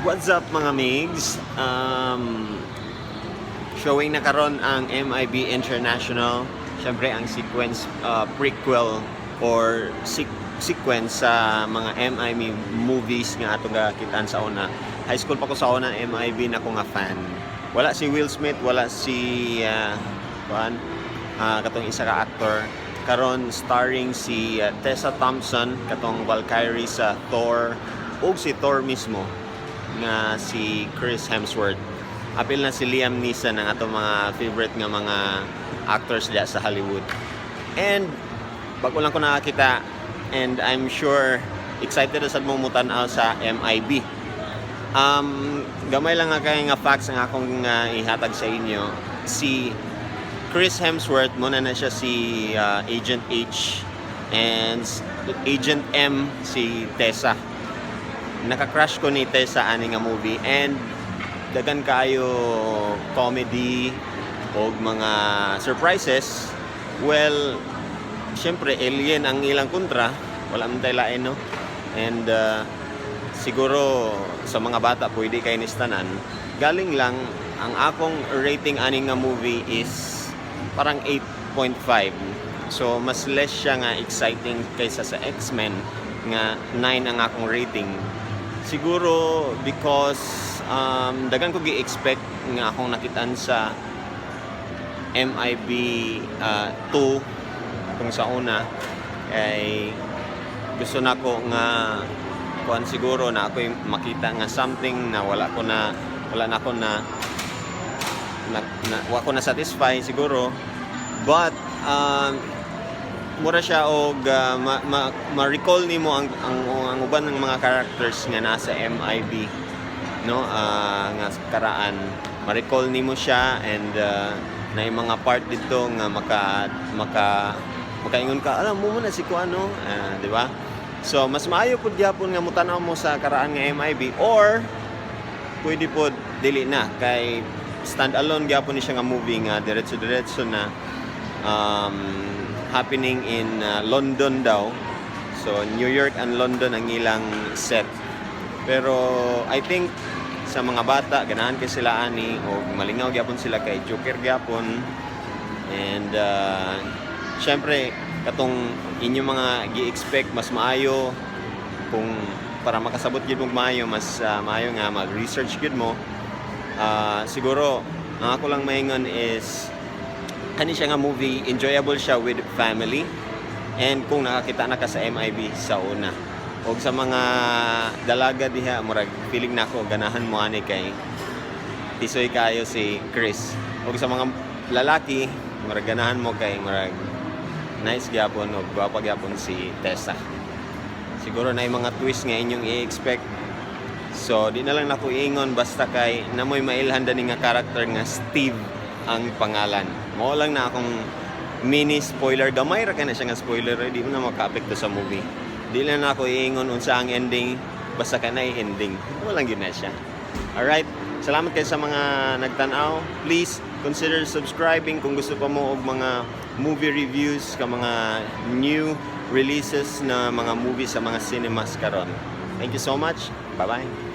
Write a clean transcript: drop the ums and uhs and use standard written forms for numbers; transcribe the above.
What's up mga migs? Showing na karon ang MIB International. Siyempre ang sequence prequel or sequence sa mga MIB movies nga ato gakitaan sa una. High school pa ko sa una MIB na ko nga fan. Wala si Will Smith, wala si katong isa ka actor. Karon starring si Tessa Thompson katong Valkyrie sa Thor ug si Thor mismo nga si Chris Hemsworth. Apil na si Liam Neeson ang atong mga favorite nga mga actors diya sa Hollywood. And bago lang ko nakakita and I'm sure excited sa mong mutan-aw sa MIB. Gamay lang nga kay nga facts nga akong ihatag sa inyo. Si Chris Hemsworth muna na siya si Agent H and Agent M si Tessa. Naka-crush ko ni Tessa ani nga movie and dagan kayo comedy o mga surprises. Well, syempre alien ang ilang kontra, wala man tayo lain, no? And siguro sa mga bata pwede kayo nistanan. Galing lang ang akong rating ani nga movie is parang 8.5. So mas less siya nga exciting kaysa sa X-Men nga 9 ang akong rating. Siguro because dagan ko gi-expect nga akong nakitaan sa MIB 2 kung sa una ay gusto na ko nga kuan siguro na ako makita nga something na wala na ako na wala ko na satisfy siguro, but mura siya og ma-recall nimo ang uban ng mga characters nga nasa MIB, no? Nga karaan ma-recall nimo siya and na yung mga part dito nga makaingon ka, alam mo muna si kuano, di ba? So mas maayo pud gyapon nga mutanaw mo sa karaan nga MIB or pwede pod dili na kay stand alone gyapon ni siya nga movie nga diretso na happening in London daw. So New York and London ang ilang set. Pero I think sa mga bata ganahan kay sila ani o malingaw gyapon sila kay Joker gyapon. And syempre katong inyo mga gi-expect mas maayo kung para makasabot gyud mo maayo, mas maayo nga mag-research gyud mo. Siguro ang ako lang maingon is kani siya nga movie, enjoyable siya with family and kung nakakita na ka sa MIB sa una. O sa mga dalaga diha, murag feeling na ako ganahan mo ani kay tisoy kayo si Chris. O sa mga lalaki, murag ganahan mo kay murag nice gyapon o gwapa gyapon si Tessa. Siguro na yung mga twist nga inyong i-expect. So di na lang nako iingon basta kay namoy mailhan ni nga character nga Steve ang pangalan. Mao lang na akong mini spoiler, gamay ra kana siya nga spoiler, di mo na maka-apekto sa movie. Di lang na ako iingon unsa ang ending, basta kanay ending. Walang gyud na siya. Alright, salamat kayo sa mga nagtan-aw. Please consider subscribing kung gusto pa mo og mga movie reviews ka mga new releases na mga movies sa mga cinemas karon. Thank you so much. Bye-bye.